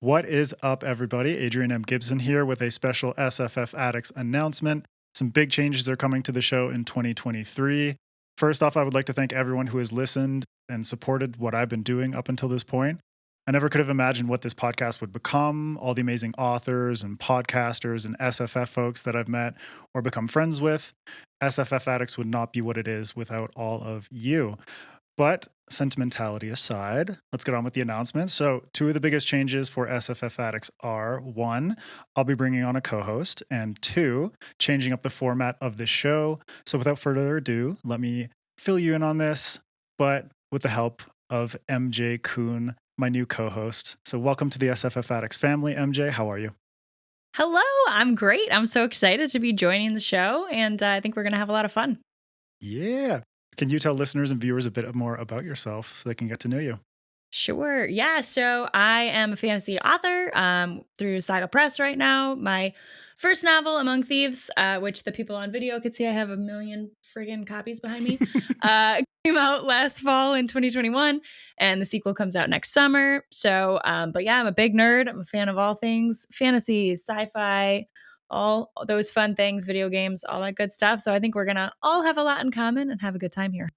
What is up, everybody? Adrian M. Gibson here with a special SFF Addicts announcement. Some big changes are coming to the show in 2023. First off, I would like to thank everyone who has listened and supported what I've been doing up until this point. I never could have imagined what this podcast would become, all the amazing authors and podcasters and SFF folks that I've met or become friends with. SFF Addicts would not be what it is without all of you. But sentimentality aside, let's get on with the announcement. So, two of the biggest changes for SFF Addicts are one, I'll be bringing on a co host, and two, changing up the format of the show. So, without further ado, let me fill you in on this, but with the help of MJ Kuhn, my new co host. So, welcome to the SFF Addicts family, MJ. How are you? Hello, I'm great. I'm so excited to be joining the show, and I think we're going to have a lot of fun. Yeah. Can you tell listeners and viewers a bit more about yourself so they can get to know you? Sure. Yeah. So I am a fantasy author through Saga Press right now. My first novel, Among Thieves, which the people on video could see I have a million friggin' copies behind me, came out last fall in 2021, and the sequel comes out next summer. So, but yeah, I'm a big nerd. I'm a fan of all things fantasy, sci-fi, all those fun things, video games, all that good stuff. So I think we're going to all have a lot in common and have a good time here.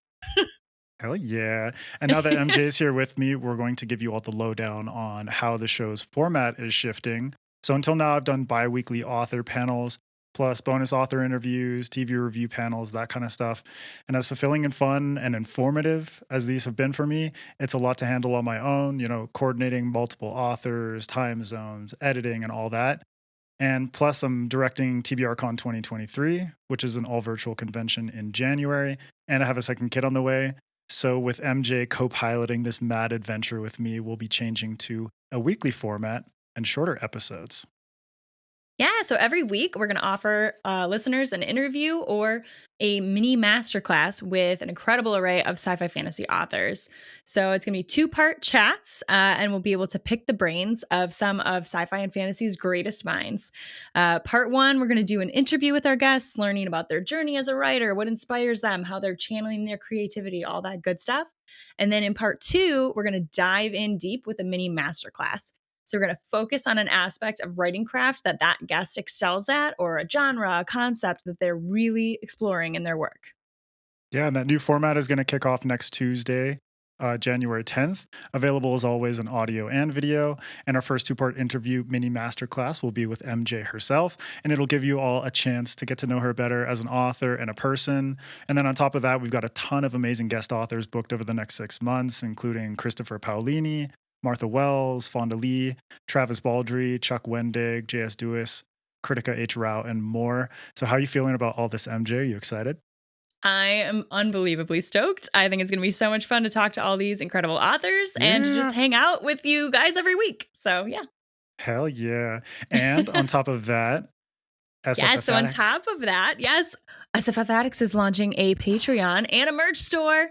Hell yeah. And now that MJ is here with me, we're going to give you all the lowdown on how the show's format is shifting. So until now, I've done bi-weekly author panels, plus bonus author interviews, TV review panels, that kind of stuff. And as fulfilling and fun and informative as these have been for me, it's a lot to handle on my own, coordinating multiple authors, time zones, editing, and all that. And plus, I'm directing TBRCon 2023, which is an all-virtual convention in January, and I have a second kid on the way. So with MJ co-piloting this mad adventure with me, we'll be changing to a weekly format and shorter episodes. Yeah, so every week we're going to offer listeners an interview or a mini masterclass with an incredible array of sci-fi fantasy authors. So it's going to be two-part chats, and we'll be able to pick the brains of some of sci-fi and fantasy's greatest minds. Part one, we're going to do an interview with our guests, learning about their journey as a writer, what inspires them, how they're channeling their creativity, all that good stuff. And then in part two, we're going to dive in deep with a mini masterclass. So we're going to focus on an aspect of writing craft that guest excels at, or a genre, a concept that they're really exploring in their work. Yeah, and that new format is going to kick off next Tuesday, January 10th. Available as always in audio and video. And our first two-part interview mini masterclass will be with MJ herself, and it'll give you all a chance to get to know her better as an author and a person. And then on top of that, we've got a ton of amazing guest authors booked over the next 6 months, including Christopher Paolini, Martha Wells, Fonda Lee, Travis Baldry, Chuck Wendig, J.S. Dewis, Kritika H. Rao, and more. So how are you feeling about all this, MJ? Are you excited? I am unbelievably stoked. I think it's going to be so much fun to talk to all these incredible authors and to just hang out with you guys every week. So yeah. Hell yeah. And on top of that, SFF on top of that, SFF Addicts is launching a Patreon and a merch store.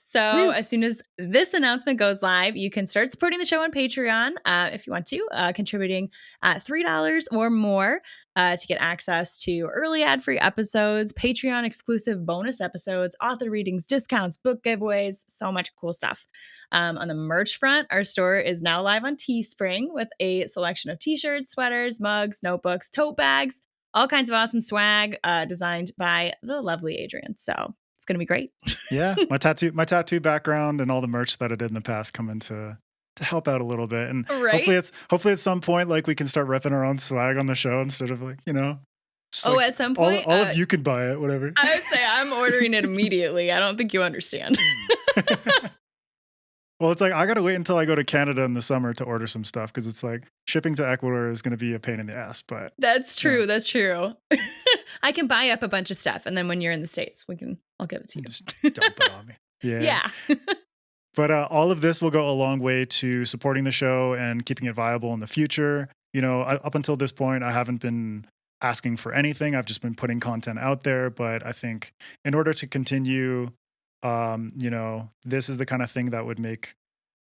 So as soon as this announcement goes live, you can start supporting the show on Patreon if you want to, contributing at $3 or more to get access to early ad-free episodes, Patreon exclusive bonus episodes, author readings, discounts, book giveaways, so much cool stuff. On the merch front, our store is now live on Teespring with a selection of t-shirts, sweaters, mugs, notebooks, tote bags, all kinds of awesome swag designed by the lovely Adrian. So it's going to be great. Yeah, my tattoo background and all the merch that I did in the past come in to help out a little bit. And hopefully at some point, like, we can start repping our own swag on the show instead of at some point, all of you can buy it, whatever. I would say I'm ordering it immediately. I don't think you understand. Well, it's like I got to wait until I go to Canada in the summer to order some stuff, because it's like shipping to Ecuador is going to be a pain in the ass. But that's true. Yeah. That's true. I can buy up a bunch of stuff, and then when you're in the States, I'll give it to you. Just dump it on me. Yeah. But all of this will go a long way to supporting the show and keeping it viable in the future. Up until this point, I haven't been asking for anything. I've just been putting content out there. But I think in order to continue, this is the kind of thing that would make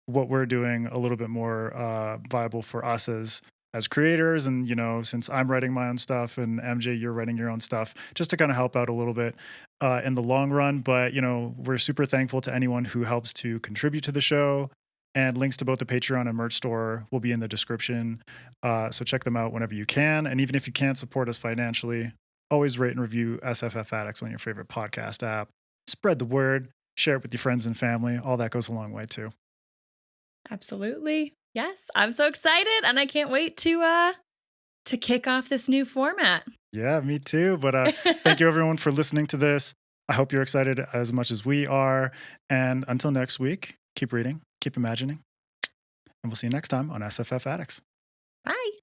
what we're doing a little bit more viable for us as creators. And, since I'm writing my own stuff and MJ, you're writing your own stuff, just to kind of help out a little bit in the long run. But, we're super thankful to anyone who helps to contribute to the show. And links to both the Patreon and merch store will be in the description. So check them out whenever you can. And even if you can't support us financially, always rate and review SFF Addicts on your favorite podcast app. Spread the word, share it with your friends and family. All that goes a long way too. Absolutely. Yes, I'm so excited, and I can't wait to kick off this new format. Yeah, me too. But thank you everyone for listening to this. I hope you're excited as much as we are. And until next week, keep reading, keep imagining, and we'll see you next time on SFF Addicts. Bye.